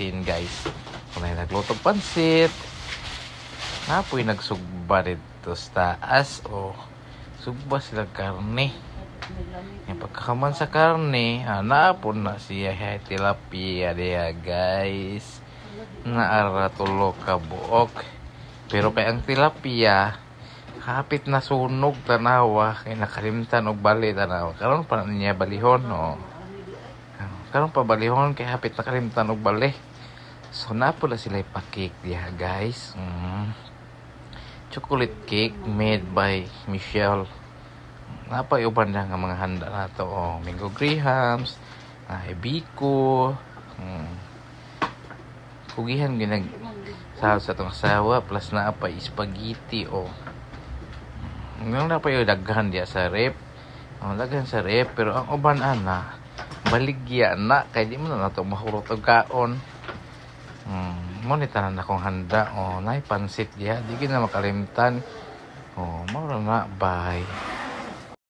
asin guys. Kung may naglutog pansit, napoy nagsugba dito sa taas o sugba sila karne. Yung pagkakaman sa karne, naapon na siya tilapia diya guys. Naara tulo ka buok. Pero kay ang tilapia, kapit na sunog tanawa, kay nakalimtan og bali tanawa. Karon pa niya balihon, no? Karon pa balihon, kay kapit nakalimtan og bali. So, napula sila ipakik diya, guys. Chocolate cake made by Michelle. Napayuban na nga mga handa na to. Mango grahams, biko, kugihan ginag sa itong asawa, plus na pa spaghetti, Nang napay daghan diya sa rep. Daghan sa rep, pero ang uban ana, baligya na, kaya di mo na ito mahurot og kaon. Monita na akong handa. Nay pansit diya, di na makalimtan. Maura na, bye.